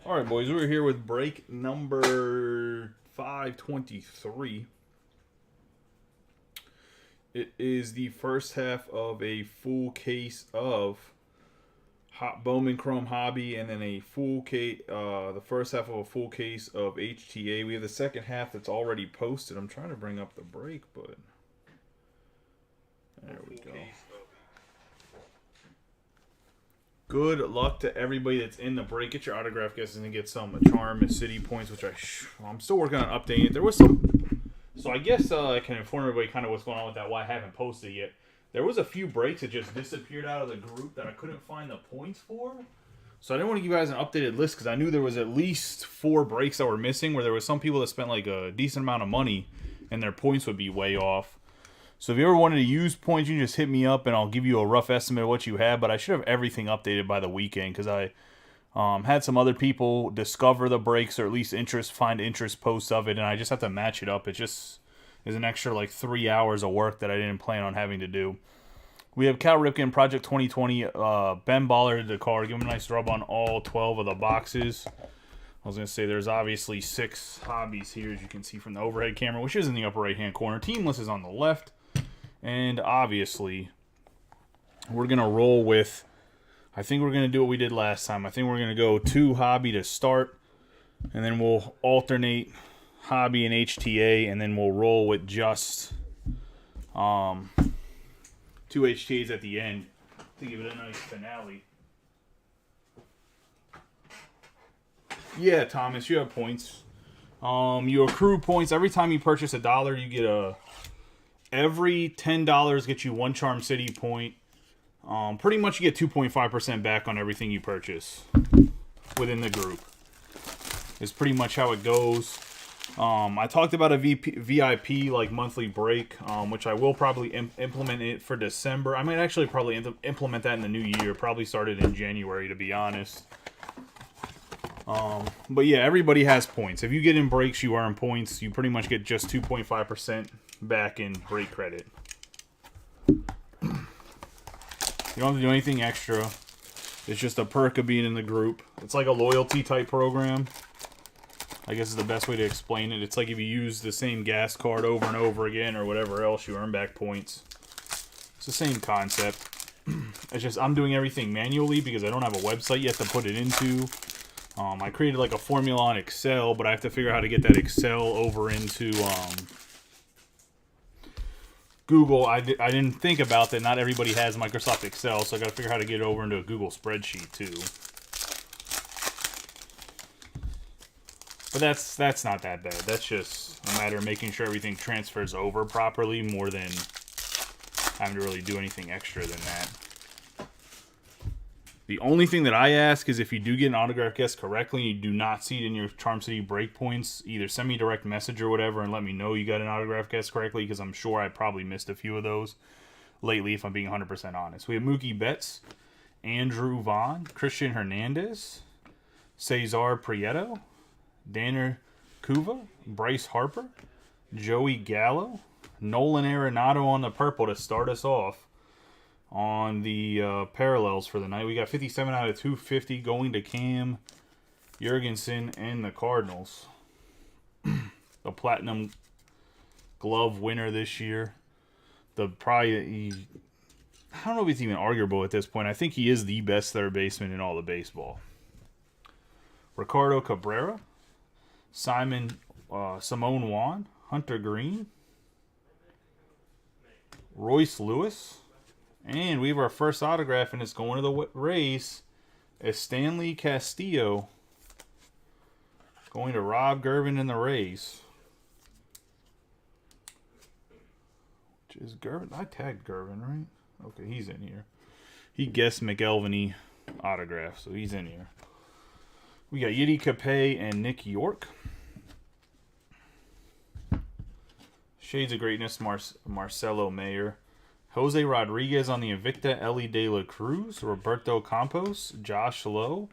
All right, boys, we're here with break number 523. It is the first half of a full case of Bowman Chrome Hobby, and then a full case, the first half of a full case of HTA. We have the second half that's already posted. I'm trying to bring up the break, but there we go. Good luck to everybody that's in the break. Get your autograph guesses and get some Charm City points, which I'm still working on updating it. There was some, so I guess I can inform everybody kind of what's going on with that. Why I haven't posted it yet. There was a few breaks that just disappeared out of the group that I couldn't find the points for. So I didn't want to give you guys an updated list because I knew there was at least 4 breaks that were missing where there was some people that spent like a decent amount of money and their points would be way off. So if you ever wanted to use points, you can just hit me up and I'll give you a rough estimate of what you have. But I should have everything updated by the weekend because I had some other people discover the breaks or at least find interest posts of it, and I just have to match it up. It just is an extra like 3 hours of work that I didn't plan on having to do. We have Cal Ripken, Project 2020, Ben Baller, the card. Give him a nice rub on all 12 of the boxes. I was going to say there's obviously 6 hobbies here, as you can see from the overhead camera, which is in the upper right-hand corner. Team list is on the left. And obviously, we're going to roll with, I think we're going to do what we did last time. I think we're going to go 2 hobby to start, and then we'll alternate hobby and HTA, and then we'll roll with just 2 HTAs at the end to give it a nice finale. Yeah, Thomas, you have points. You accrue points. Every time you purchase $1, you get every $10 gets you 1 Charm City point. Pretty much you get 2.5% back on everything you purchase within the group. Is pretty much how it goes. I talked about a VIP like monthly break, which I will probably implement it for December. I might actually probably implement that in the new year. Probably started in January, to be honest. But yeah, everybody has points. If you get in breaks, you earn points. You pretty much get just 2.5% back in break credit. You don't have to do anything extra. It's just a perk of being in the group. It's like a loyalty type program. I guess is the best way to explain it. It's like if you use the same gas card over and over again or whatever else, you earn back points. It's the same concept. It's just I'm doing everything manually because I don't have a website yet to put it into. I created like a formula on Excel, but I have to figure out how to get that Excel over into Google. I didn't think about that. Not everybody has Microsoft Excel, so I got to figure out how to get it over into a Google spreadsheet too. But that's not that bad. That's just a matter of making sure everything transfers over properly more than having to really do anything extra than that. The only thing that I ask is if you do get an autograph guess correctly and you do not see it in your Charm City breakpoints, either send me a direct message or whatever and let me know you got an autograph guess correctly, because I'm sure I probably missed a few of those lately, if I'm being 100% honest. We have Mookie Betts, Andrew Vaughn, Christian Hernandez, Cesar Prieto, Danner Kuva, Bryce Harper, Joey Gallo, Nolan Arenado on the purple to start us off. On the parallels for the night, we got 57 out of 250 going to Cam Jurgensen and the Cardinals. The Platinum Glove winner this year. I don't know if it's even arguable at this point. I think he is the best third baseman in all of baseball. Ricardo Cabrera, Simone Juan, Hunter Green, Royce Lewis. And we have our first autograph, and it's going to the Rays. As Stanley Castillo going to Rob Gervin and the Rays. Which is Gervin? I tagged Gervin, right? Okay, he's in here. He guessed McElvany autograph, so he's in here. We got Yiddy Capay and Nick York. Shades of Greatness, Marcelo Mayer. Jose Rodriguez on the Invicta, Ellie De La Cruz, Roberto Campos, Josh Lowe,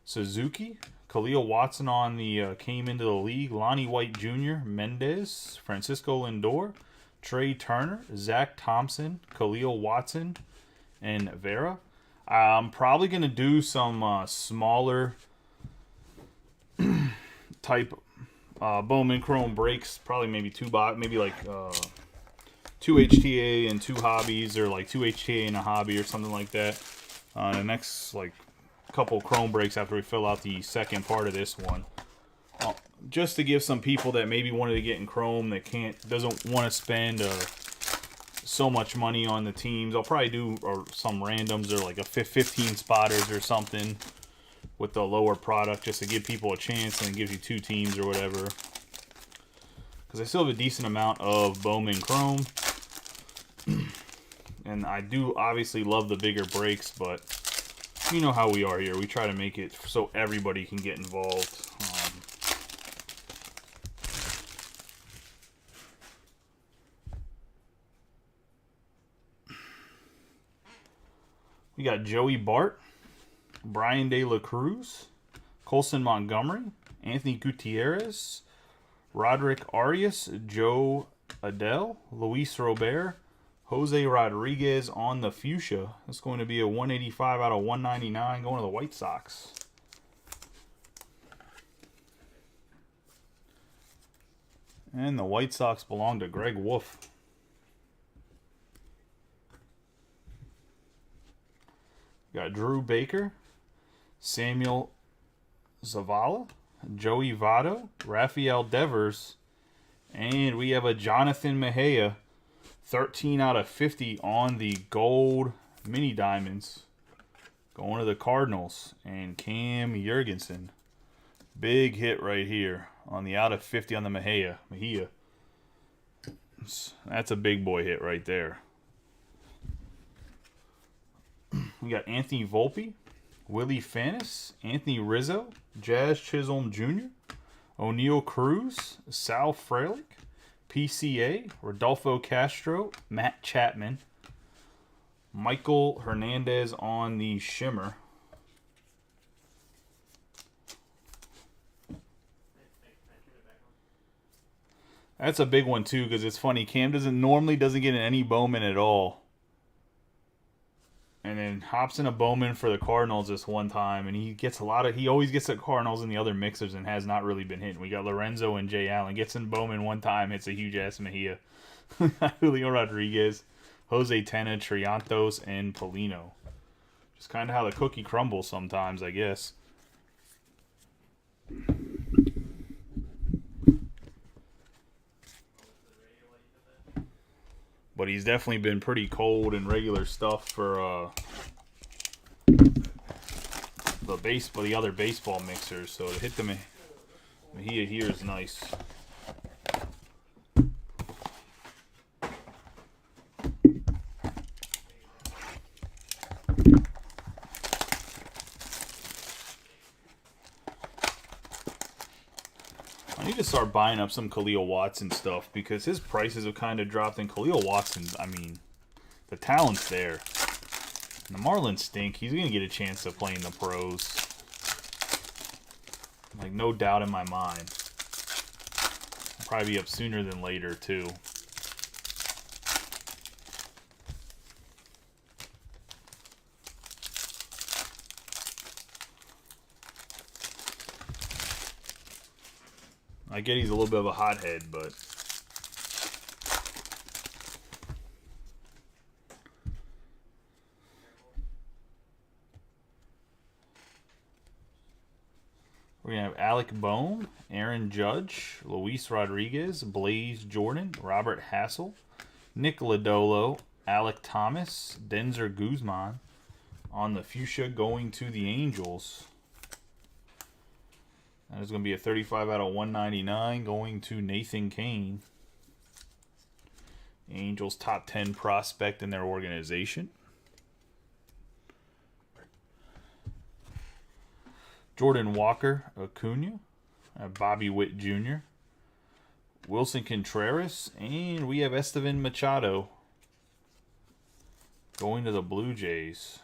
Suzuki, Khalil Watson on the came into the league, Lonnie White Jr., Mendez, Francisco Lindor, Trey Turner, Zach Thompson, Khalil Watson, and Vera. I'm probably going to do some smaller type Bowman Chrome breaks. Probably maybe maybe like 2 HTA and 2 hobbies, or like 2 HTA and a hobby or something like that. The next like couple Chrome breaks after we fill out the second part of this one. Just to give some people that maybe wanted to get in Chrome that doesn't want to spend so much money on the teams. I'll probably do some randoms or like a 15 spotters or something with the lower product, just to give people a chance, and it gives you 2 teams or whatever. Because I still have a decent amount of Bowman Chrome. And I do obviously love the bigger breaks, but you know how we are here. We try to make it so everybody can get involved. We got Joey Bart, Brian De La Cruz, Colson Montgomery, Anthony Gutierrez, Roderick Arias, Joe Adele, Luis Robert, Jose Rodriguez on the fuchsia. It's going to be a 185 out of 199 going to the White Sox. And the White Sox belong to Greg Wolf. Got Drew Baker, Samuel Zavala, Joey Votto, Rafael Devers, and we have a Jonathan Mejia, 13 out of 50 on the gold mini diamonds, going to the Cardinals, and Cam Jurgensen. Big hit right here on the out of 50 on the Mejia. That's a big boy hit right there. We got Anthony Volpe, Willie Fanis, Anthony Rizzo, Jazz Chisholm Jr., O'Neal Cruz, Sal Frelick, PCA, Rodolfo Castro, Matt Chapman, Michael Hernandez on the shimmer. That's a big one too, because it's funny. Cam normally doesn't get in any Bowman at all. And then hops in a Bowman for the Cardinals this one time, and he always gets the Cardinals in the other mixers and has not really been hitting. We got Lorenzo and Jay Allen. Gets in Bowman one time, hits a huge ass Mejia. Julio Rodriguez, Jose Tena, Triantos, and Polino. Just kind of how the cookie crumbles sometimes, I guess. But he's definitely been pretty cold in regular stuff for the other baseball mixers. So to hit the Mejia here is nice. I need to start buying up some Khalil Watson stuff, because his prices have kind of dropped. And Khalil Watson, I mean, the talent's there. And the Marlins stink. He's going to get a chance to play in the pros. Like, no doubt in my mind. He'll probably be up sooner than later, too. I get he's a little bit of a hothead, but we're going to have Alec Bohm, Aaron Judge, Luis Rodriguez, Blaze Jordan, Robert Hassel, Nick Lodolo, Alec Thomas, Denzer Guzman on the fuchsia going to the Angels. That is going to be a 35 out of 199 going to Nathan Kane. Angels top 10 prospect in their organization. Jordan Walker Acuna, Bobby Witt Jr., Wilson Contreras, and we have Estevan Machado going to the Blue Jays.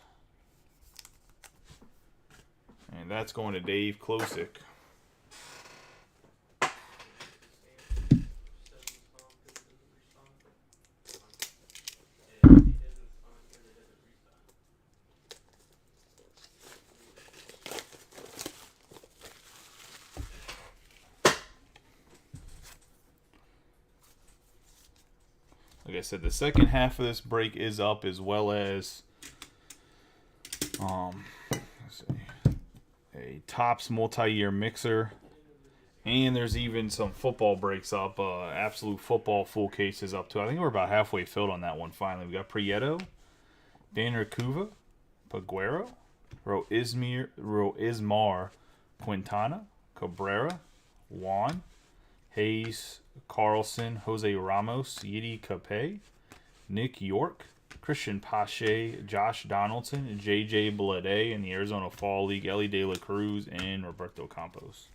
And that's going to Dave Klosick. I said, the second half of this break is up, as well as let's see, a Topps multi-year mixer. And there's even some football breaks up. Absolute football full cases up too. I think we're about halfway filled on that one finally. We got Prieto, Danner Kuva, Paguero, Ismar, Quintana, Cabrera, Juan, Hayes, Carlson, Jose Ramos, Yidi Cape, Nick York, Christian Pache, Josh Donaldson, J.J. Bleday in the Arizona Fall League, Ellie De La Cruz, and Roberto Campos.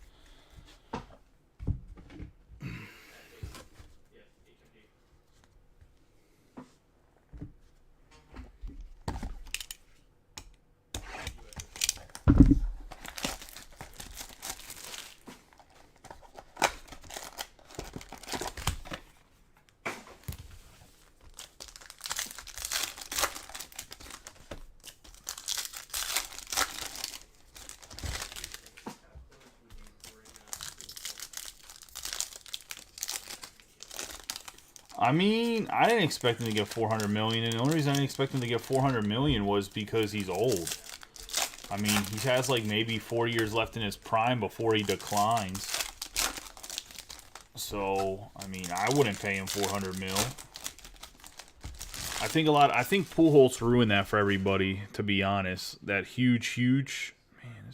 I mean, I didn't expect him to get $400 million, and the only reason I didn't expect him to get $400 million was because he's old. I mean, he has like maybe 4 years left in his prime before he declines. So, I mean, I wouldn't pay him $400 mil. I think Pujols ruined that for everybody, to be honest. That huge, man.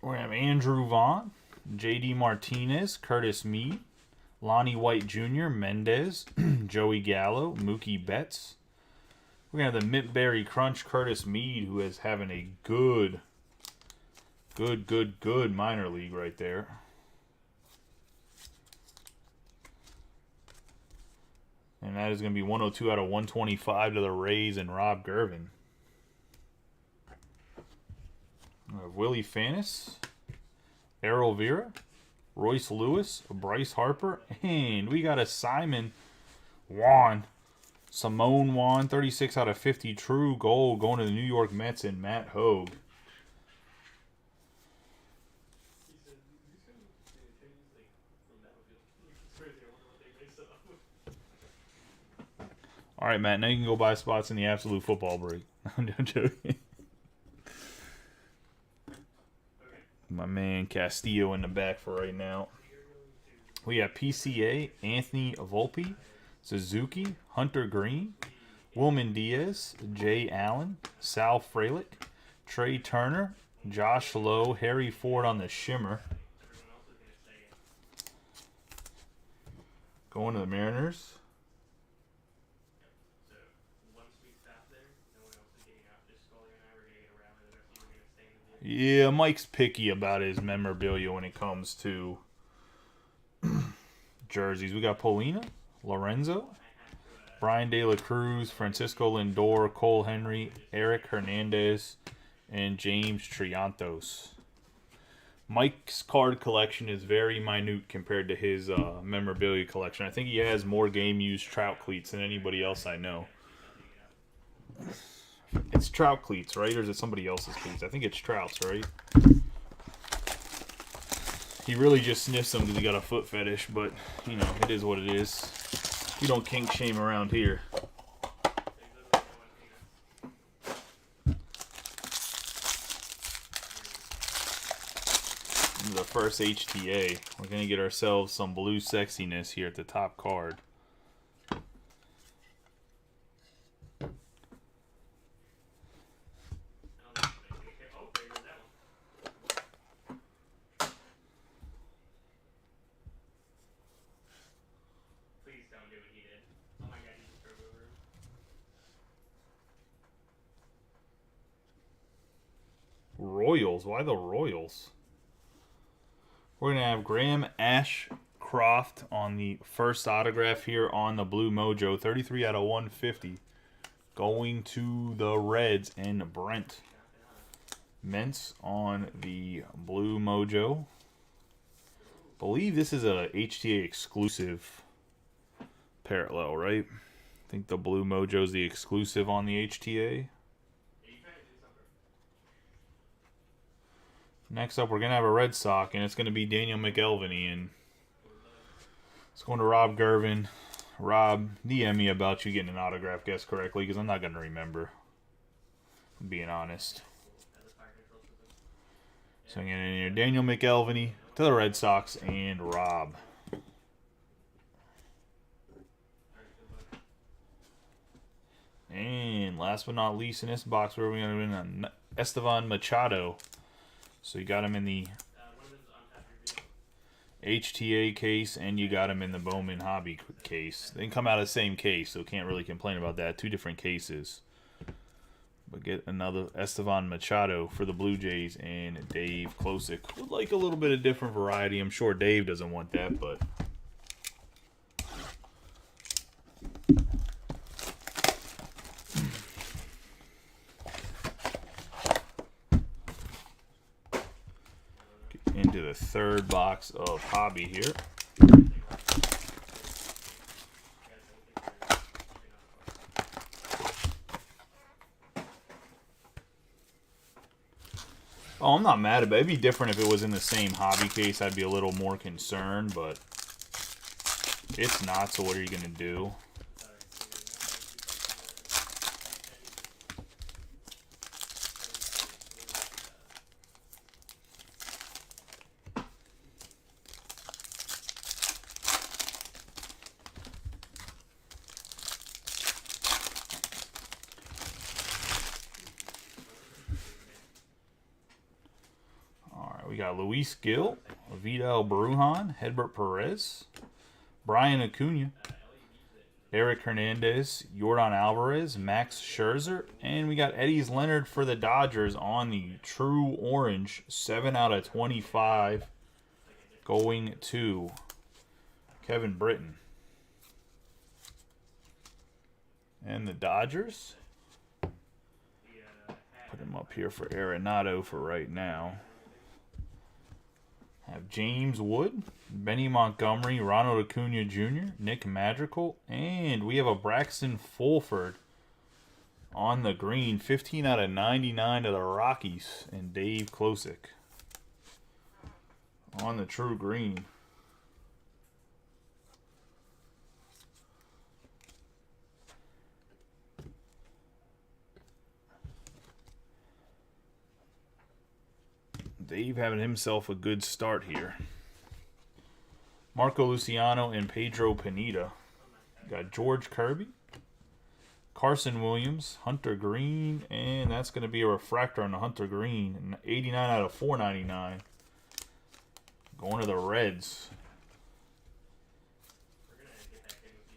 We're gonna have Andrew Vaughn, J.D. Martinez, Curtis Mead, Lonnie White Jr., Mendez, Joey Gallo, Mookie Betts. We're going to have the Mint-Berry Crunch, Curtis Mead, who is having a good minor league right there. And that is going to be 102 out of 125 to the Rays and Rob Gervin. We have Willie Fanis, Errol Vera, Royce Lewis, Bryce Harper, and we got a Simon Juan, 36 out of 50 true gold going to the New York Mets and Matt Hogue. All right, Matt, now you can go buy spots in the absolute football break. I'm joking. My man Castillo in the back for right now. We have PCA, Anthony Volpe, Suzuki, Hunter Green, Wilman Diaz, Jay Allen, Sal Frelick, Trey Turner, Josh Lowe, Harry Ford on the shimmer. Going to the Mariners. Yeah, Mike's picky about his memorabilia when it comes to jerseys. We got Polina, Lorenzo, Brian De La Cruz, Francisco Lindor, Cole Henry, Eric Hernandez, and James Triantos. Mike's card collection is very minute compared to his memorabilia collection. I think he has more game-used Trout cleats than anybody else I know. It's Trout cleats, right? Or is it somebody else's cleats? I think it's Trout's, right? He really just sniffs them because he got a foot fetish, but, you know, it is what it is. You don't kink shame around here. The first HTA. We're going to get ourselves some blue sexiness here at the top card. Royals. Why the Royals? We're going to have Graham Ashcroft on the first autograph here on the Blue Mojo. 33 out of 150. Going to the Reds and Brent Mentz on the Blue Mojo. Believe this is a HTA exclusive parallel, right? I think the Blue Mojo is the exclusive on the HTA. Next up, we're going to have a Red Sox, and it's going to be Daniel McElvany. And It's going to Rob Gervin. Rob, DM me about you getting an autograph guess correctly, because I'm not going to remember. I'm being honest. So I'm getting in here Daniel McElvany to the Red Sox and Rob. And last but not least in this box, we're going to win an Estevan Machado. So you got him in the HTA case, and you got him in the Bowman Hobby case. They come out of the same case, so can't really complain about that. 2 different cases. But get another Estevan Machado for the Blue Jays, and Dave Klosick would like a little bit of different variety. I'm sure Dave doesn't want that, but... into the third box of Hobby here. Oh, I'm not mad about it. It'd be different if it was in the same Hobby case. I'd be a little more concerned, but it's not, so what are you going to do? We got Luis Gil, Vidal Brujan, Hedbert Perez, Brian Acuna, Eric Hernandez, Yordan Alvarez, Max Scherzer, and we got Eddie's Leonard for the Dodgers on the True Orange, 7 out of 25, going to Kevin Britton. And the Dodgers, put him up here for Arenado for right now. Have James Wood, Benny Montgomery, Ronald Acuna Jr., Nick Madrigal, and we have a Braxton Fulford on the green, 15 out of 99 to the Rockies, and Dave Klosick on the true green. Dave having himself a good start here. Marco Luciano and Pedro Pineda. Got George Kirby, Carson Williams, Hunter Green, and that's going to be a refractor on the Hunter Green. 89 out of 499. Going to the Reds.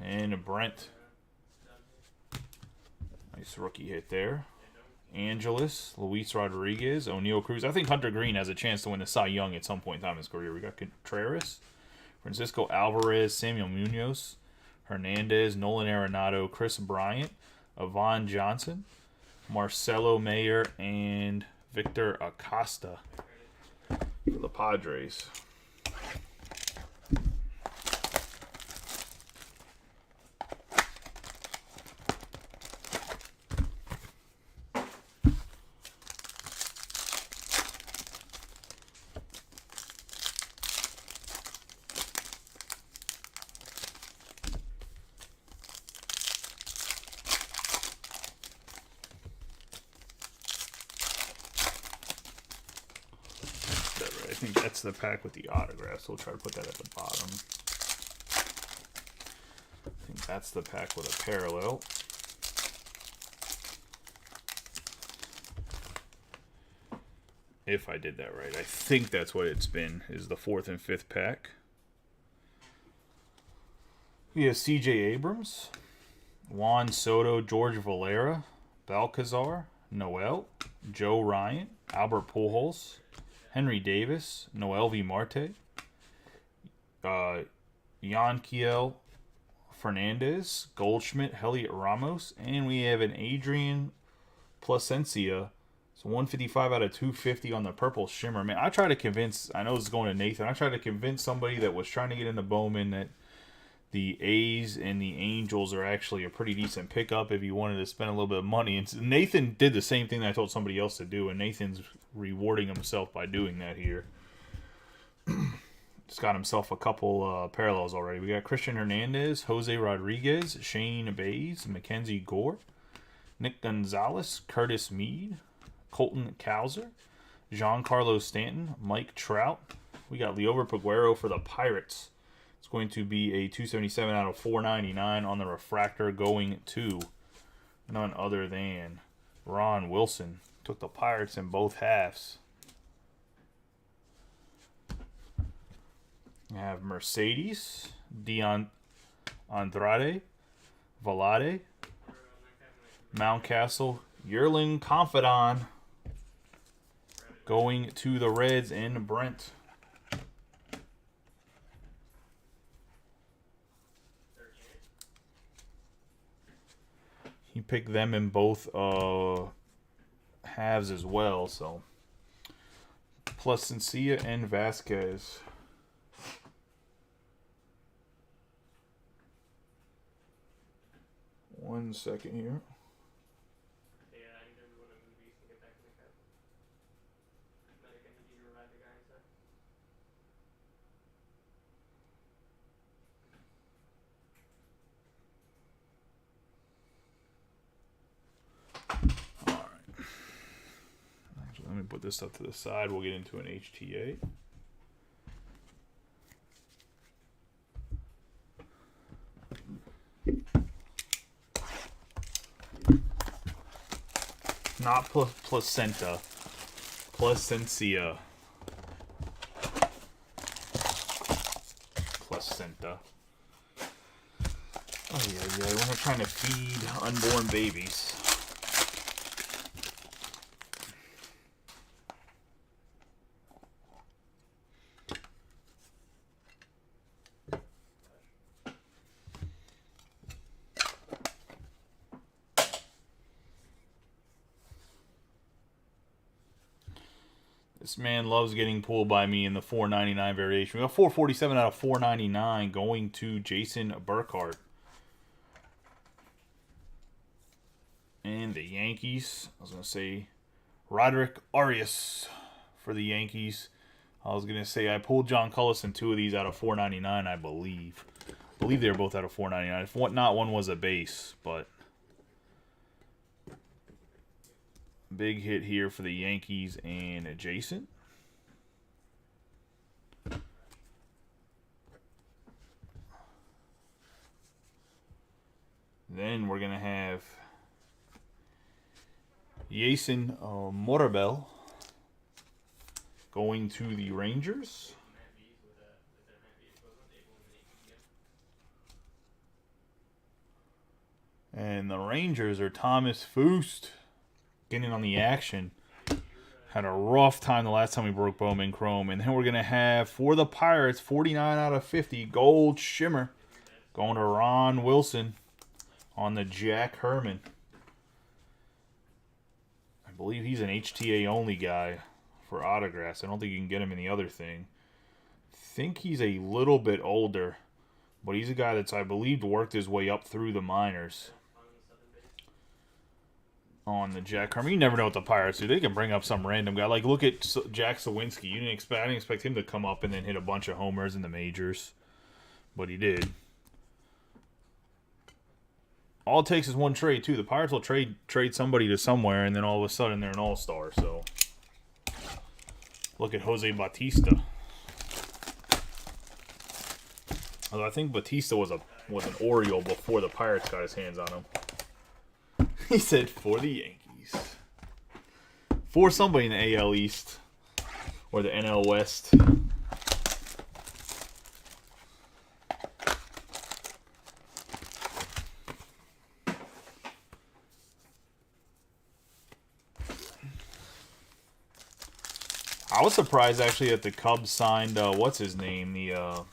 And Brent. Nice rookie hit there. Angeles, Luis Rodriguez, O'Neal Cruz. I think Hunter Green has a chance to win the Cy Young at some point in time in his career. We got Contreras, Francisco Alvarez, Samuel Munoz, Hernandez, Nolan Arenado, Chris Bryant, Avon Johnson, Marcelo Mayer, and Victor Acosta for the Padres. I think that's the pack with the autograph, so we'll try to put that at the bottom. I think that's the pack with a parallel. If I did that right. I think that's what it's been, is the 4th and 5th pack. We have C.J. Abrams, Juan Soto, George Valera, Balcazar, Noel, Joe Ryan, Albert Pujols, Henry Davis, Noelvi Marte, Yanquiel Fernandez, Goldschmidt, Heliot Ramos, and we have an Adrian Placencia. So 155 out of 250 on the purple shimmer. Man, I try to convince, I know this is going to Nathan, I tried to convince somebody that was trying to get into Bowman that the A's and the Angels are actually a pretty decent pickup if you wanted to spend a little bit of money. And Nathan did the same thing that I told somebody else to do, and Nathan's rewarding himself by doing that here. Just got himself a couple parallels already. We got Christian Hernandez, Jose Rodriguez, Shane Bays, Mackenzie Gore, Nick Gonzalez, Curtis Mead, Colton Cowser, Giancarlo Stanton, Mike Trout. We got Liover Peguero for the Pirates. It's going to be a 277 out of 499 on the refractor, going to none other than Ron Wilson. Took the Pirates in both halves. We have Mercedes, Dion Andrade, Vlade, Mountcastle, Yerlin Confidant, going to the Reds and Brent. He picked them in both halves as well, so plus Sencia and Vasquez. One second here. All right. Actually, let me put this up to the side. We'll get into an HTA. Not placenta. Placencia. Placenta. Oh yeah. When we're trying to feed unborn babies. This man loves getting pulled by me in the 499 variation. We got 447 out of 499 going to Jason Burkhart. And the Yankees, I was going to say Roderick Arias for the Yankees. I was going to say I pulled John Cullis in two of these out of 499, I believe. I believe they were both out of 499. If not, one was a base, but big hit here for the Yankees and Jason. Then we're going to have Jason Morabel going to the Rangers. And the Rangers are Thomas Foost getting on the action. Had a rough time the last time we broke Bowman Chrome. And then we're going to have, for the Pirates, 49 out of 50, Gold Shimmer going to Ron Wilson on the Jack Herman. I believe he's an HTA only guy for autographs. I don't think you can get him in the other thing. I think he's a little bit older, but he's a guy that's, I believe, worked his way up through the minors. On the Jack Herman. You never know what the Pirates do. They can bring up some random guy. Like, look at Jack Sawinski. I didn't expect him to come up and then hit a bunch of homers in the majors. But he did. All it takes is one trade, too. The Pirates will trade somebody to somewhere, and then all of a sudden they're an all-star. So, look at Jose Bautista. Although I think Bautista was an Oriole before the Pirates got his hands on him. He said for the Yankees. For somebody in the AL East. Or the NL West. I was surprised actually that the Cubs signed, what's his name? The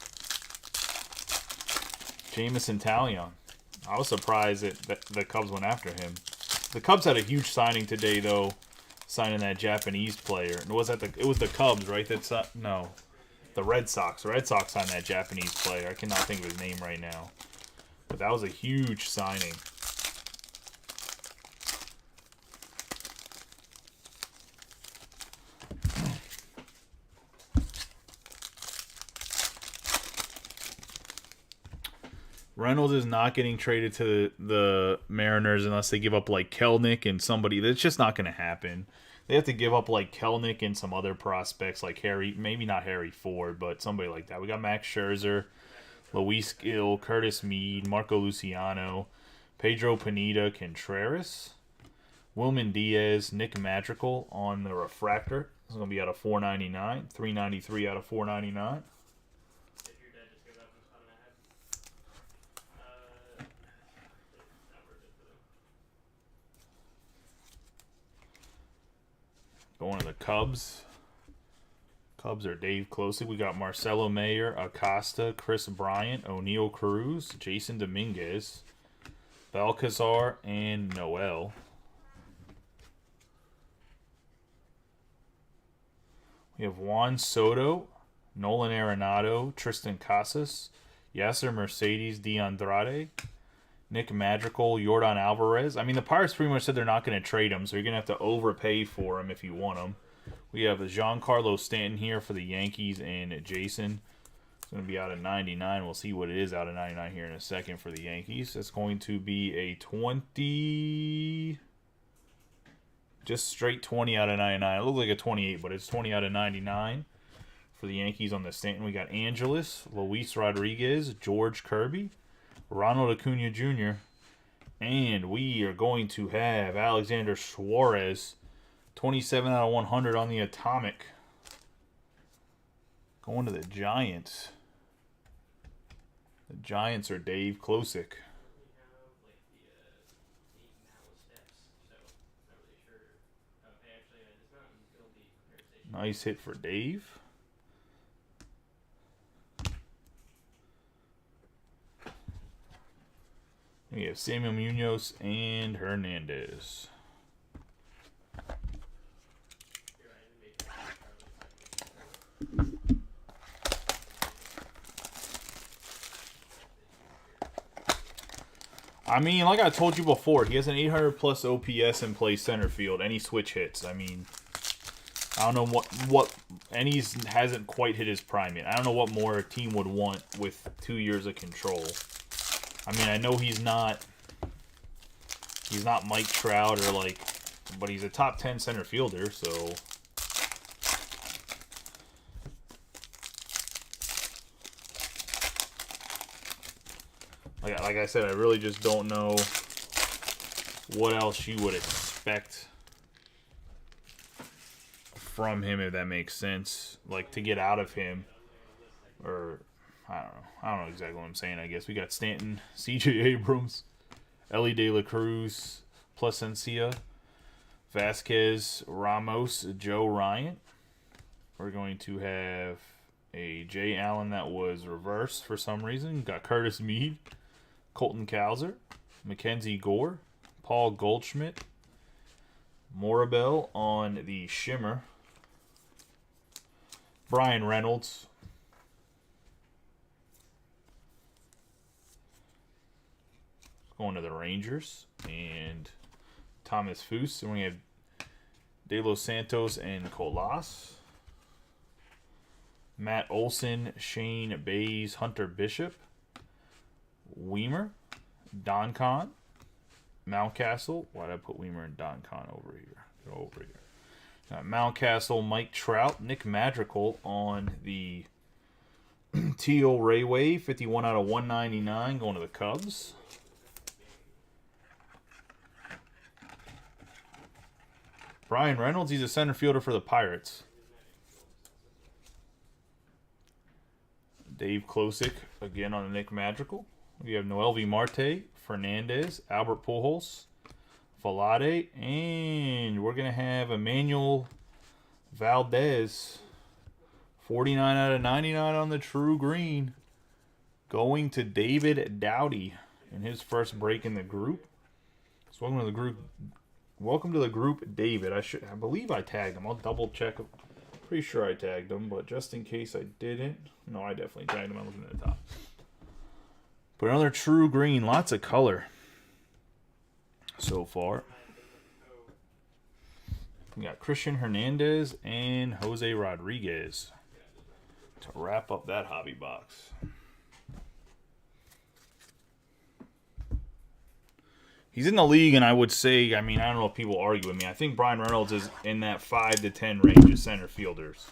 Jameson Taillon. I was surprised that the Cubs went after him. The Cubs had a huge signing today, though, signing that Japanese player. And it was the Cubs, right? No, the Red Sox. The Red Sox signed that Japanese player. I cannot think of his name right now. But that was a huge signing. Reynolds is not getting traded to the Mariners unless they give up like Kelnick and somebody. That's just not going to happen. They have to give up like Kelnick and some other prospects like Harry, maybe not Harry Ford, but somebody like that. We got Max Scherzer, Luis Gil, Curtis Mead, Marco Luciano, Pedro Pineda Contreras, Wilman Diaz, Nick Madrigal on the refractor. This is going to be out of 499, 393 out of 499. Going to the Cubs. Cubs are Dave Closey. We got Marcelo Mayer, Acosta, Chris Bryant, O'Neal Cruz, Jason Dominguez, Balcazar, and Noel. We have Juan Soto, Nolan Arenado, Tristan Casas, Yasser Mercedes, DeAndrade, Nick Madrigal, Yordan Alvarez. I mean, the Pirates pretty much said they're not going to trade him, so you're going to have to overpay for him if you want him. We have Giancarlo Stanton here for the Yankees and Jason. It's going to be out of 99. We'll see what it is out of 99 here in a second for the Yankees. It's going to be a 20... Just straight 20 out of 99. It looks like a 28, but it's 20 out of 99 for the Yankees on the Stanton. We got Angeles, Luis Rodriguez, George Kirby, Ronald Acuna Jr., and we are going to have Alexander Suarez, 27 out of 100 on the Atomic. Going to the Giants. The Giants are Dave Klosick. Nice hit for Dave. We have Samuel Munoz and Hernandez. I mean, like I told you before, he has an 800 plus OPS and plays center field, and he switch hits. I mean, I don't know what and he hasn't quite hit his prime yet. I don't know what more a team would want with 2 years of control. I mean, I know he's not Mike Trout or like, but he's a top 10 center fielder, so like I said, I really just don't know what else you would expect from him, if that makes sense. Like, to get out of him, or I don't know exactly what I'm saying. I guess we got Stanton, C.J. Abrams, Ellie De La Cruz, Plasencia, Vasquez, Ramos, Joe Ryan. We're going to have a Jay Allen that was reversed for some reason. Got Curtis Mead, Colton Cowser, Mackenzie Gore, Paul Goldschmidt, Morabel on the Shimmer, Brian Reynolds, going to the Rangers, and Thomas Foose. And we have De Los Santos and Colas, Matt Olson, Shane Bays, Hunter Bishop, Weimer, Don Con, Mountcastle. Why did I put Weimer and Don Con over here? Go over here. Mountcastle, Mike Trout, Nick Madrigal on the Teal Rayway, 51 out of 199, going to the Cubs. Brian Reynolds, he's a center fielder for the Pirates. Dave Klosick, again on the Nick Madrigal. We have Noelvi Marte, Fernandez, Albert Pujols, Vlade, and we're going to have Emmanuel Valdez, 49 out of 99 on the True Green, going to David Dowdy in his first break in the group. So welcome to the group. Welcome to the group, David. I believe I tagged him. I'll double check. Pretty sure I tagged him, but just in case I didn't. No, I definitely tagged him. I'm looking at the top. But another True Green. Lots of color so far. We got Christian Hernandez and Jose Rodriguez to wrap up that hobby box. He's in the league, and I would say, I mean, I don't know if people argue with me. I think Brian Reynolds is in that 5 to 10 range of center fielders.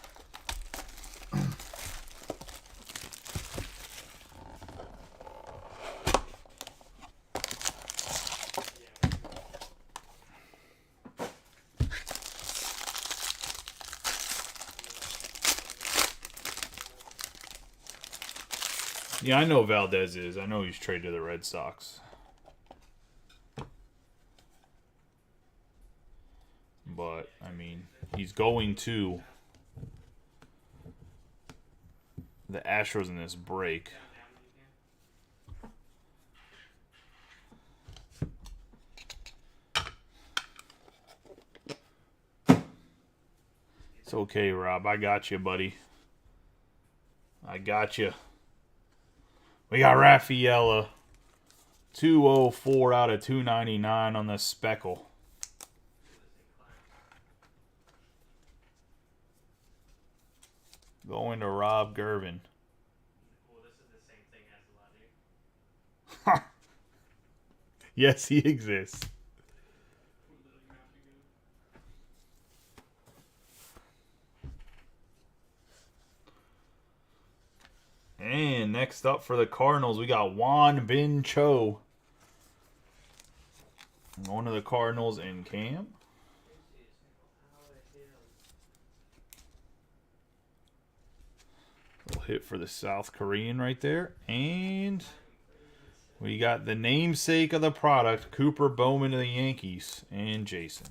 Yeah, I know Valdez is. I know he's traded to the Red Sox. But, I mean, he's going to the Astros in this break. It's okay, Rob. I got you, buddy. I got you. We got Raffaella. 204 out of 299 on the speckle. Going to Rob Gervin. Well, this is the same thing as Ladu. Yes, he exists. And next up for the Cardinals, we got Juan Bin Cho. Going to the Cardinals in Cam. Little hit for the South Korean right there. And we got the namesake of the product, Cooper Bowman of the Yankees, and Jason.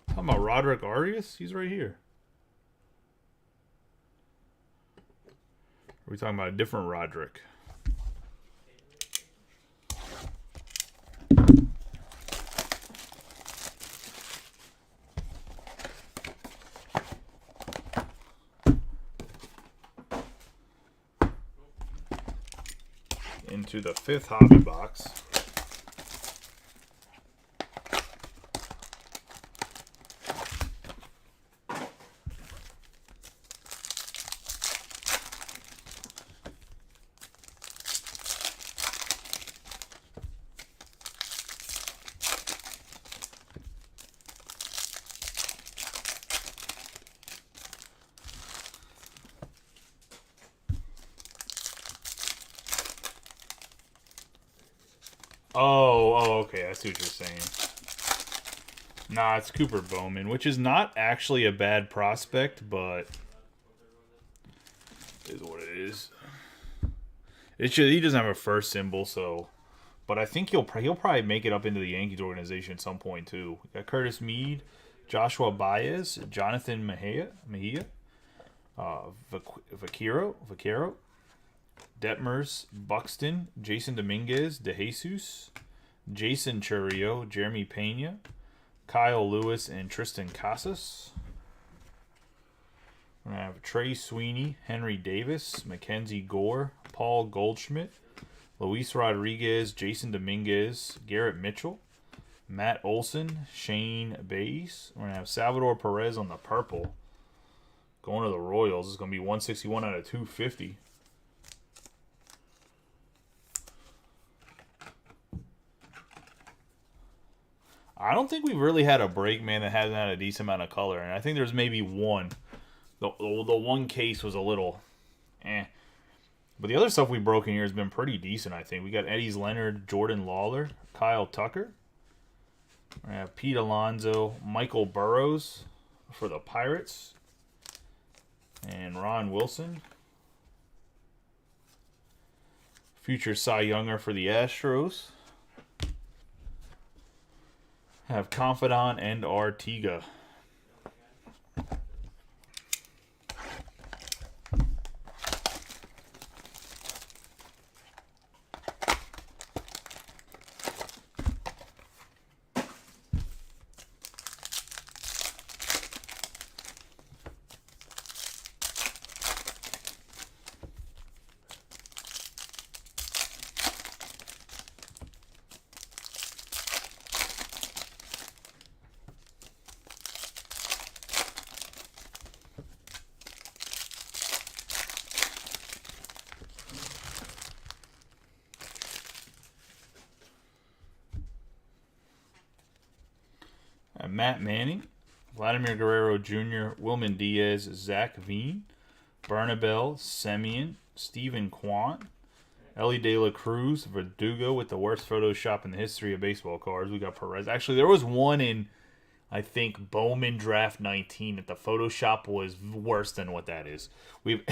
Talking about Roderick Arias? He's right here. Are we talking about a different Roderick? Into the 5th hobby box. Oh, okay. I see what you're saying. Nah, it's Cooper Bowman, which is not actually a bad prospect, but is what it is. He doesn't have a first symbol, so. But I think he'll probably make it up into the Yankees organization at some point too. We got Curtis Mead, Joshua Baez, Jonathan Mejia, Vaquero, Detmers, Buxton, Jason Dominguez, DeJesus, Jason Churrio, Jeremy Pena, Kyle Lewis, and Tristan Casas. We're going to have Trey Sweeney, Henry Davis, Mackenzie Gore, Paul Goldschmidt, Luis Rodriguez, Jason Dominguez, Garrett Mitchell, Matt Olson, Shane Bays. We're going to have Salvador Perez on the purple. Going to the Royals. It's going to be 161 out of 250. I don't think we've really had a break, man, that hasn't had a decent amount of color. And I think there's maybe one. The one case was a little But the other stuff we broke in here has been pretty decent, I think. We got Eddie's Leonard, Jordan Lawler, Kyle Tucker. We have Pete Alonso, Michael Burrows for the Pirates. And Ron Wilson. Future Cy Younger for the Astros. Have Confidant and Artiga. Matt Manning, Vladimir Guerrero Jr., Wilman Diaz, Zach Veen, Bernabel, Semyon, Stephen Kwan, Ellie De La Cruz, Verdugo with the worst Photoshop in the history of baseball cards. We got Perez. Actually, there was one in, I think, Bowman Draft 19 that the Photoshop was worse than what that is. We've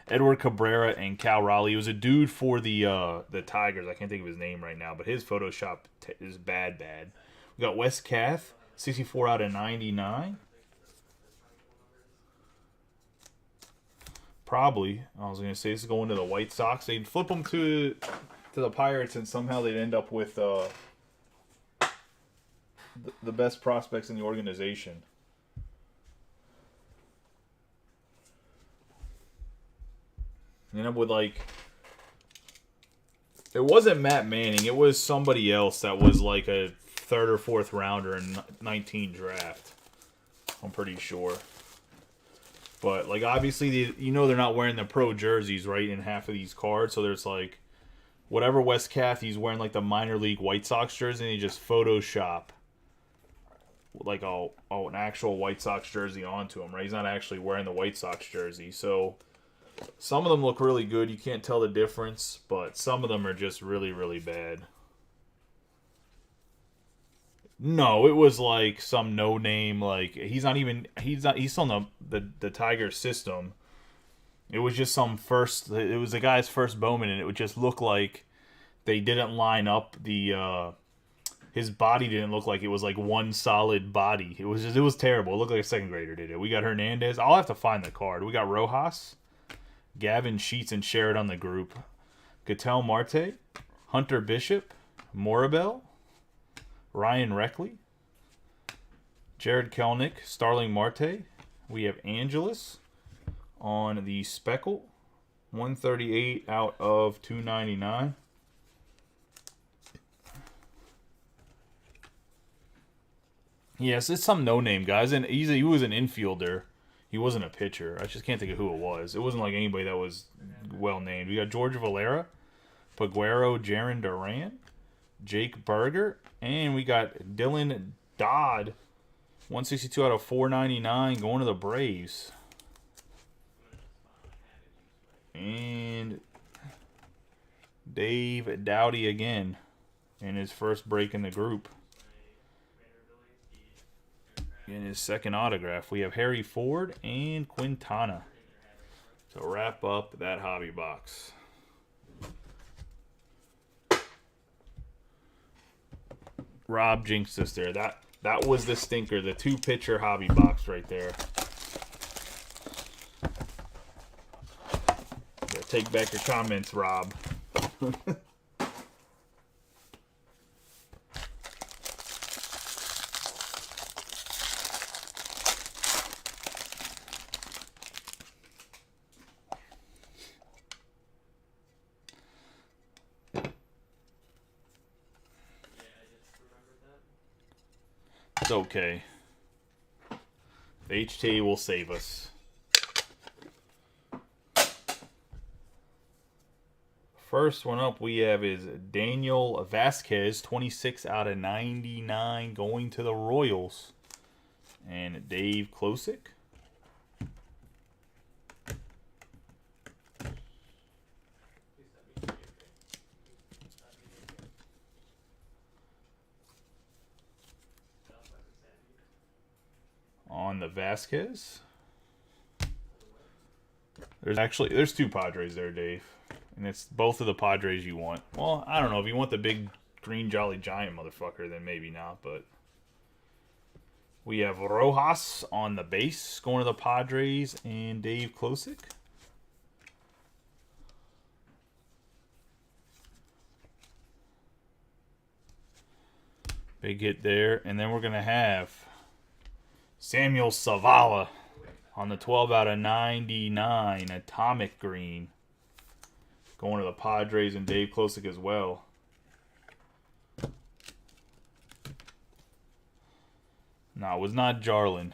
Edward Cabrera and Cal Raleigh. He was a dude for the Tigers. I can't think of his name right now, but his Photoshop is bad. We got Wes Kath, 64 out of 99. Probably. I was going to say this is going to the White Sox. They'd flip them to the Pirates, and somehow they'd end up with the best prospects in the organization. End up with, like, it wasn't Matt Manning. It was somebody else that was like a third or fourth rounder in 19 draft. I'm pretty sure. But, like, obviously, they're not wearing the pro jerseys, right, in half of these cards. So there's, like, whatever Wes Cathy's wearing, like, the minor league White Sox jersey, and they just Photoshop, like, an actual White Sox jersey onto him, right? He's not actually wearing the White Sox jersey. So some of them look really good. You can't tell the difference. But some of them are just really, really bad. No, it was like some no-name, like, he's still in the Tiger system. It was just it was the guy's first Bowman, and it would just look like they didn't line up his body didn't look like it was like one solid body. It was terrible. It looked like a second grader did it. We got Hernandez. I'll have to find the card. We got Rojas, Gavin Sheets, and share it on the group. Gatel Marte, Hunter Bishop, Morabel, Ryan Reckley, Jared Kelnick, Starling Marte. We have Angeles on the Speckle, 138 out of 299. Yes, it's some no-name guys, and he was an infielder. He wasn't a pitcher. I just can't think of who it was. It wasn't like anybody that was well-named. We got George Valera, Paguero, Jaron Duran, Jake Berger, and we got Dylan Dodd, 162 out of 499, going to the Braves. And Dave Dowdy again in his first break in the group. In his second autograph, we have Harry Ford and Quintana to wrap up that hobby box. Rob jinxed us there. That was the stinker, the two-pitcher hobby box right there. Yeah, take back your comments, Rob. It's okay. The HTA will save us. First one up we have is Daniel Vasquez, 26 out of 99, going to the Royals. And Dave Klosick. On the Vasquez. There's two Padres there, Dave. And it's both of the Padres you want. Well, I don't know. If you want the big green jolly giant motherfucker, then maybe not, but we have Rojas on the base going to the Padres and Dave Klosick. Big hit there. And then we're going to have Samuel Zavala on the 12 out of 99 atomic green. Going to the Padres and Dave Klosick as well. No, it was not Jarlin.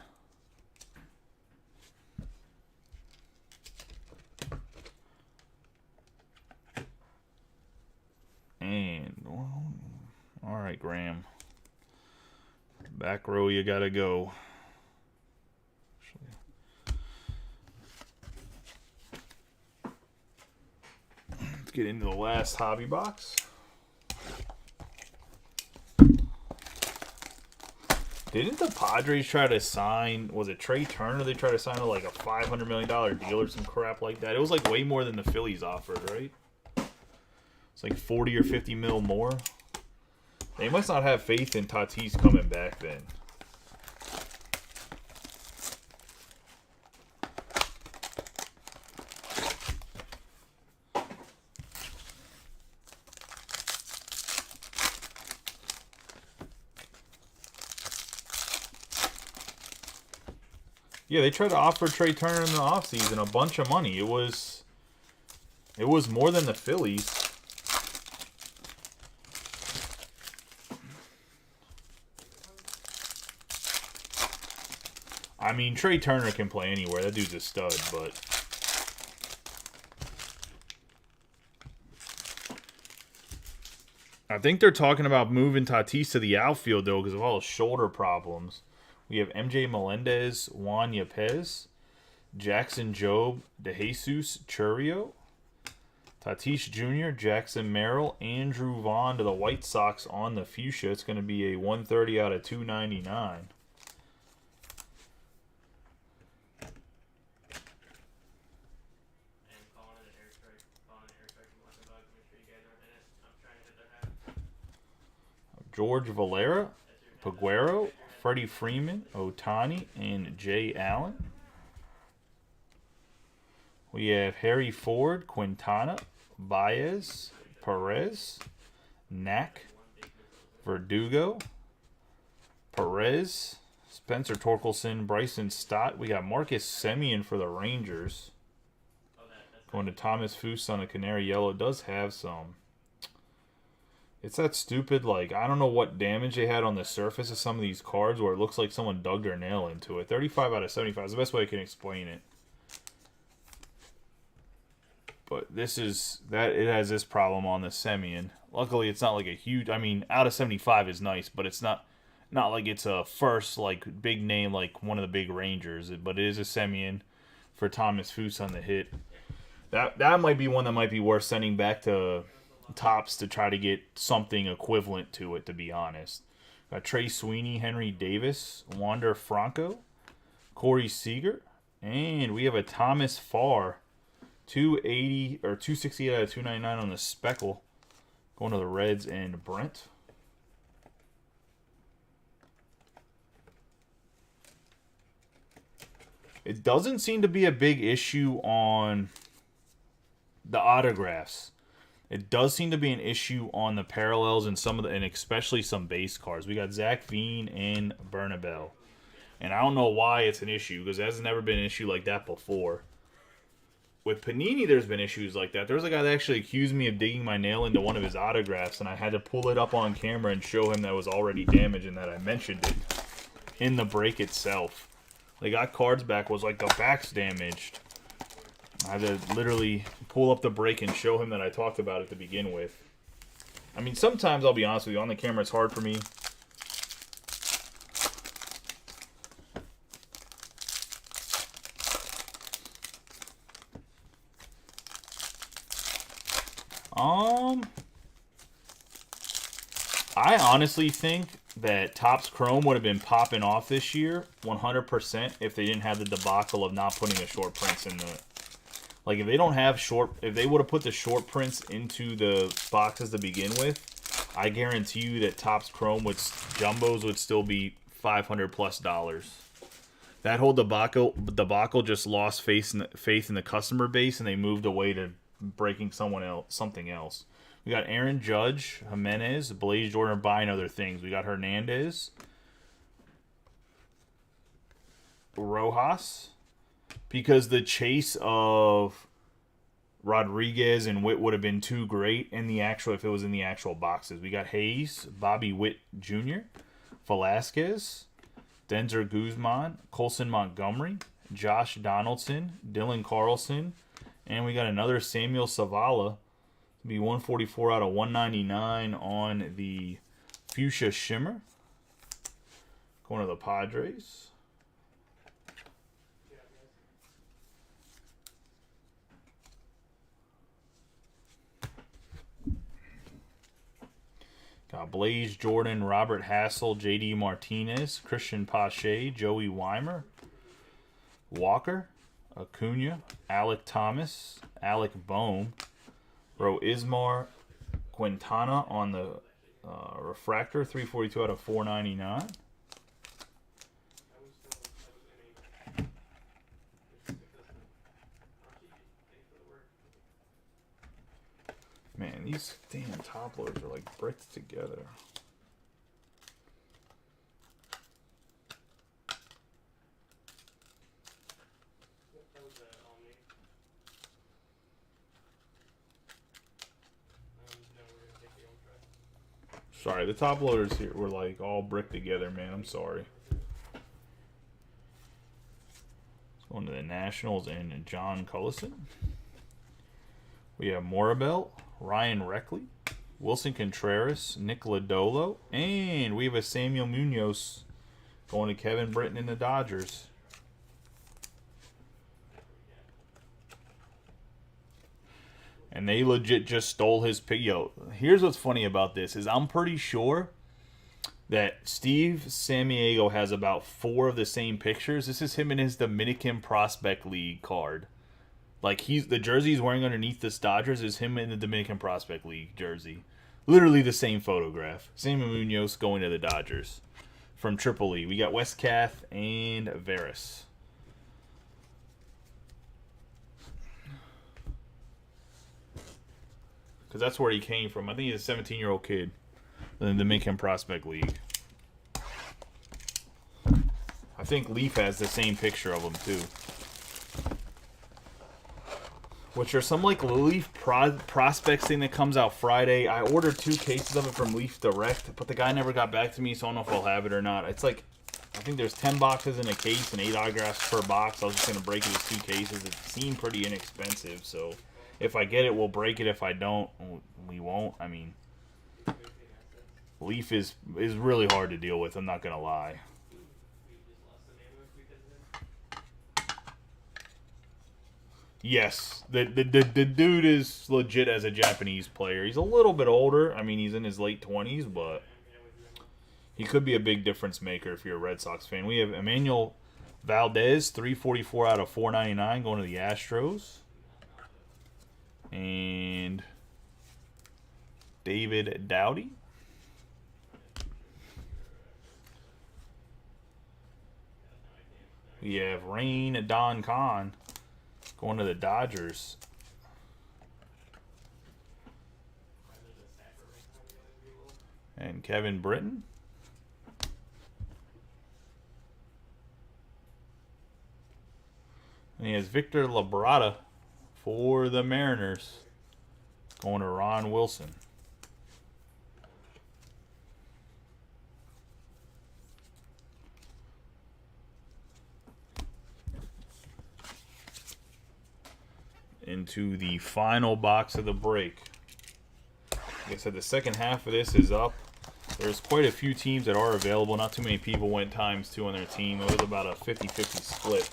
And, all right, Graham. Back row, you gotta go. Let's get into the last hobby box. Didn't the Padres try to sign, was it Trey Turner? They tried to sign like a $500 million deal or some crap like that. It was like way more than the Phillies offered, right? It's like 40 or 50 mil more. They must not have faith in Tatis coming back then. Yeah, they tried to offer Trey Turner in the offseason a bunch of money. It was more than the Phillies. I mean, Trey Turner can play anywhere. That dude's a stud, but I think they're talking about moving Tatis to the outfield, though, because of all his shoulder problems. We have MJ Melendez, Juan Yepez, Jackson Jobe, DeJesus Churrio, Tatis Jr., Jackson Merrill, Andrew Vaughn to the White Sox on the fuchsia. It's going to be a 130 out of 299. George Valera, Peguero, Freddie Freeman, Ohtani, and Jay Allen. We have Harry Ford, Quintana, Baez, Perez, Knack, Verdugo, Perez, Spencer Torkelson, Bryson Stott. We got Marcus Semien for the Rangers. Going to Thomas Fuss on a Canary Yellow. It does have some. It's that stupid, like, I don't know what damage they had on the surface of some of these cards where it looks like someone dug their nail into it. 35 out of 75 is the best way I can explain it. But this is, it has this problem on the Semien. Luckily, it's not like a huge, I mean, out of 75 is nice, but it's not like it's a first, like, big name like one of the big Rangers. But it is a Semien for Thomas Fuss on the hit. That might be one that might be worth sending back to Topps to try to get something equivalent to it, to be honest. Got Trey Sweeney, Henry Davis, Wander Franco, Corey Seager, and we have a Thomas Farr, 280 or 268 out of 299 on the Speckle, going to the Reds and Brent. It doesn't seem to be a big issue on the autographs. It does seem to be an issue on the parallels and some of the, and especially some base cards. We got Zach Veen and Bernabel. And I don't know why it's an issue, because it has never been an issue like that before. With Panini, there's been issues like that. There was a guy that actually accused me of digging my nail into one of his autographs, and I had to pull it up on camera and show him that it was already damaged and that I mentioned it in the break itself. They got cards back, was like the back's damaged. I had to literally pull up the break and show him that I talked about it to begin with. I mean, sometimes, I'll be honest with you, on the camera it's hard for me. I honestly think that Topps Chrome would have been popping off this year 100% if they didn't have the debacle of not putting the short prints in the... Like, if they don't have if they would have put the short prints into the boxes to begin with, I guarantee you that Topps Chrome jumbos would still be $500+. That whole debacle just lost faith in the customer base, and they moved away to breaking something else. We got Aaron Judge, Jimenez, Blaze Jordan buying other things. We got Hernandez, Rojas, because the chase of Rodriguez and Witt would have been too great if it was in the actual boxes. We got Hayes, Bobby Witt Jr., Velasquez, Denzer Guzman, Colson Montgomery, Josh Donaldson, Dylan Carlson, and we got another Samuel Zavala. Be 144 out of 199 on the Fuchsia Shimmer. Going to the Padres. Got Blaze Jordan, Robert Hassel, J.D. Martinez, Christian Pache, Joey Weimer, Walker, Acuna, Alec Thomas, Alec Bohm, Ro Ismar, Quintana on the refractor, 342 out of 499. Man, these damn top loads are like bricked together. Sorry, the top loaders here were like all bricked together, man. I'm sorry. Let's go into the Nationals and John Cullison. We have Morabel, Ryan Reckley, Wilson Contreras, Nick Lodolo, and we have a Samuel Munoz going to Kevin Britton in the Dodgers. And they legit just stole his pick. Yo, here's what's funny about this is I'm pretty sure that Steve Samaniego has about 4 of the same pictures. This is him in his Dominican Prospect League card. Like the jersey he's wearing underneath this Dodgers is him in the Dominican Prospect League jersey. Literally the same photograph. Samuel Munoz going to the Dodgers. From Triple E. We got Westcath and Veras. Because that's where he came from. I think he's a 17-year-old kid in the Dominican Prospect League. I think Leaf has the same picture of him, too. Which are some like Leaf Prospects thing that comes out Friday. I ordered 2 cases of it from Leaf Direct, but the guy never got back to me, so I don't know if I'll have it or not. It's like, I think there's 10 boxes in a case and 8 autographs per box. I was just going to break it as 2 cases. It seemed pretty inexpensive, so if I get it, we'll break it. If I don't, we won't. I mean, Leaf is really hard to deal with, I'm not going to lie. Yes, the dude is legit as a Japanese player. He's a little bit older. I mean, he's in his late 20s, but he could be a big difference maker if you're a Red Sox fan. We have Emmanuel Valdez, 344 out of 499, going to the Astros. And David Dowdy. We have Rain Don Khan going to the Dodgers. And Kevin Britton. And he has Victor Labrada for the Mariners going to Ron Wilson. Into the final box of the break. Like I said, the second half of this is up. There's quite a few teams that are available. Not too many people went ×2 on their team. It was about a 50-50 split.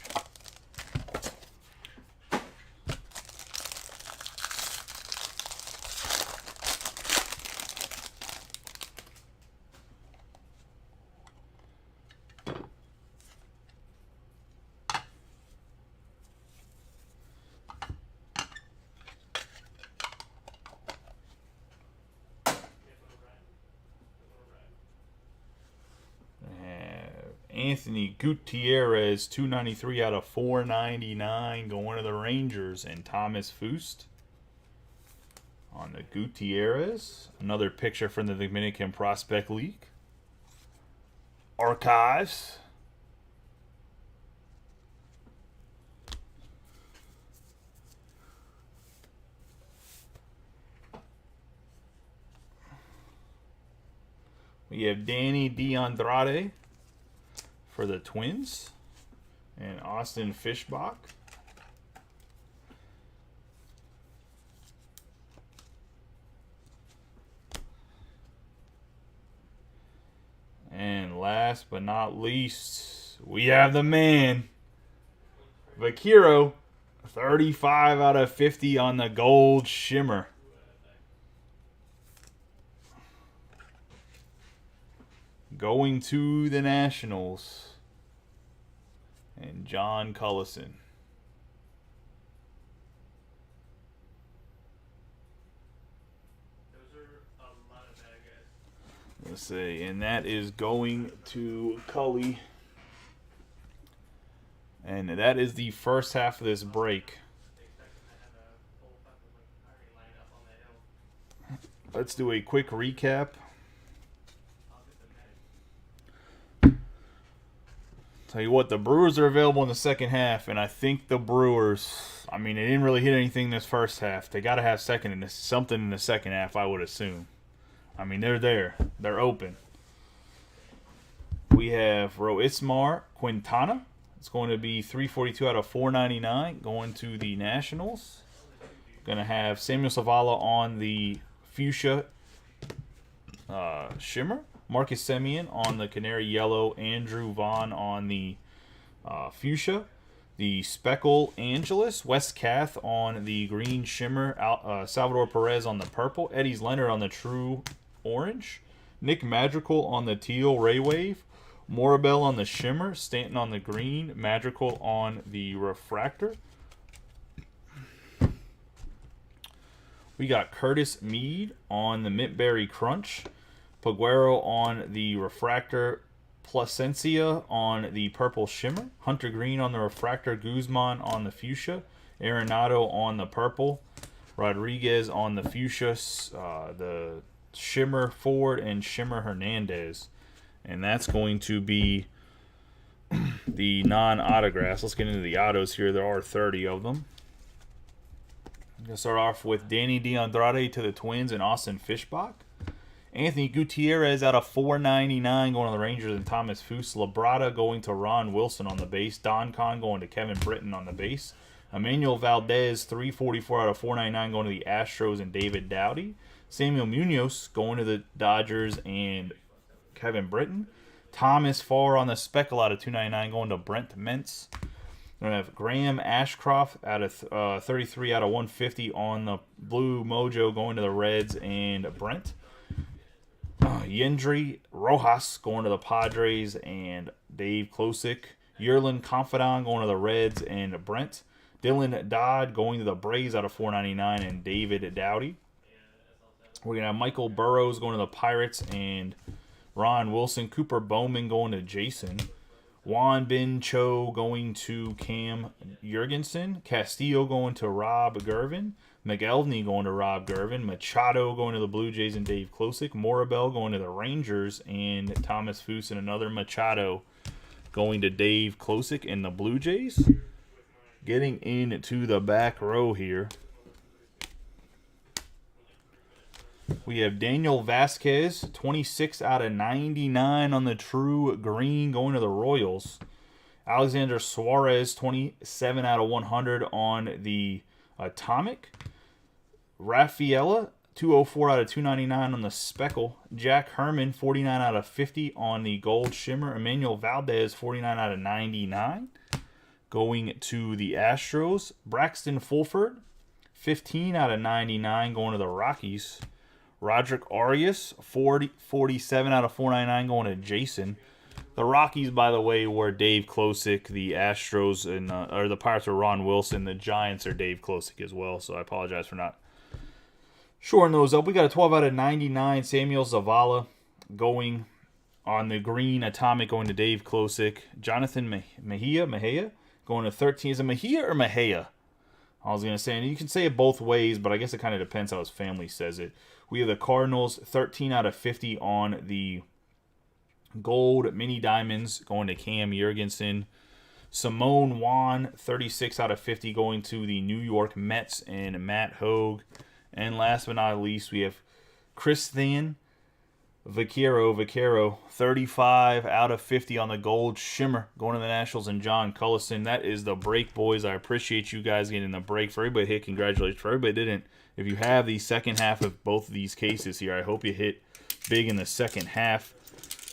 Anthony Gutierrez, 293 out of 499, going to the Rangers. And Thomas Fust on the Gutierrez. Another picture from the Dominican Prospect League. Archives. We have Danny DeAndrade for the Twins, and Austin Fishbach. And last but not least, we have the man, Vakiro, 35 out of 50 on the gold shimmer. Going to the Nationals. And John Cullison. Those are a lot of bad guys. Let's see. And that is going to Cully. And that is the first half of this break. They expect him to have a whole fucking army lined up on that hill. Let's do a quick recap. I'll get the mag. Tell you what, the Brewers are available in the second half, and I think the Brewers, I mean, they didn't really hit anything this first half. They got to have something in the second half, I would assume. I mean, they're there. They're open. We have Roismar Quintana. It's going to be 342 out of 499 going to the Nationals. Going to have Samuel Zavala on the Fuchsia Shimmer. Marcus Semien on the Canary Yellow. Andrew Vaughn on the Fuchsia. The Speckle Angeles. Wes Kath on the Green Shimmer. Salvador Perez on the Purple. Eddie's Leonard on the True Orange. Nick Madrigal on the Teal Ray Wave. Morabel on the Shimmer. Stanton on the Green. Madrigal on the Refractor. We got Curtis Mead on the Mint Berry Crunch. Paguero on the Refractor. Placencia on the Purple Shimmer. Hunter Green on the Refractor. Guzman on the Fuchsia. Arenado on the Purple. Rodriguez on the Fuchsia. The Shimmer Ford and Shimmer Hernandez. And that's going to be the non-autographs. Let's get into the autos here. There are 30 of them. I'm going to start off with Danny DeAndrade to the Twins and Austin Fishbach. Anthony Gutierrez out of 499 going to the Rangers and Thomas Foose. Labrada going to Ron Wilson on the base. Don Con going to Kevin Britton on the base. Emmanuel Valdez, 344 out of 499 going to the Astros and David Dowdy. Samuel Munoz going to the Dodgers and Kevin Britton. Thomas Farr on the Speckle out of 299 going to Brent Mentz. We're going to have Graham Ashcroft out of 33 out of 150 on the Blue Mojo going to the Reds and Brent. Yendry Rojas going to the Padres and Dave Klosick. Yerlin Confidant going to the Reds and Brent. Dylan Dodd going to the Braves out of 499 and David Dowdy. We're going to have Michael Burrows going to the Pirates and Ron Wilson. Cooper Bowman going to Jason. Juan Bin Cho going to Cam Jurgensen. Castillo going to Rob Gervin. McElvney going to Rob Gervin. Machado going to the Blue Jays and Dave Klosick. Morabel going to the Rangers and Thomas Foose. And another Machado going to Dave Klosick and the Blue Jays. Getting into the back row here, we have Daniel Vasquez, 26 out of 99 on the True Green going to the Royals. Alexander Suarez, 27 out of 100 on the Atomic. Rafaela, 204 out of 299 on the Speckle. Jack Herman, 49 out of 50 on the Gold Shimmer. Emmanuel Valdez, 49 out of 99. Going to the Astros. Braxton Fulford, 15 out of 99 going to the Rockies. Roderick Arias, 47 out of 499 going to Jason. The Rockies, by the way, were Dave Klosick. The Astros or the Pirates are Ron Wilson. The Giants are Dave Klosick as well, so I apologize for not shoring those up. We got a 12 out of 99 Samuel Zavala going on the Green Atomic going to Dave Klosick. Jonathan Mejia going to 13. Is it Mejia or Mejia? I was going to say, and you can say it both ways, but I guess it kind of depends how his family says it. We have the Cardinals, 13 out of 50 on the Gold Mini Diamonds going to Cam Jurgensen. Simone Juan, 36 out of 50 going to the New York Mets and Matt Hogue. And last but not least, we have Christian Vaquero, 35 out of 50 on the Gold Shimmer going to the Nationals and John Cullison. That is the break, boys. I appreciate you guys getting the break. For everybody hit, congratulations. For everybody didn't, if you have the second half of both of these cases here, I hope you hit big in the second half.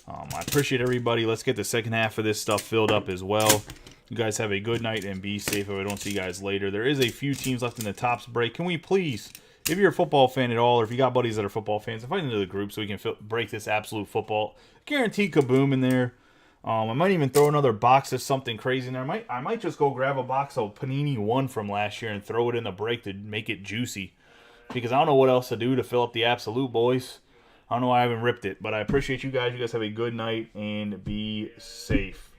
I appreciate everybody. Let's get the second half of this stuff filled up as well. You guys have a good night and be safe. If I don't see you guys later. There is a few teams left in the tops break. Can we please, if you're a football fan at all, or if you got buddies that are football fans, invite them into the group so we can break this absolute football. Guaranteed kaboom in there. I might even throw another box of something crazy in there. I might just go grab a box of Panini 1 from last year and throw it in the break to make it juicy. Because I don't know what else to do to fill up the absolute, boys. I don't know why I haven't ripped it. But I appreciate you guys. You guys have a good night and be safe.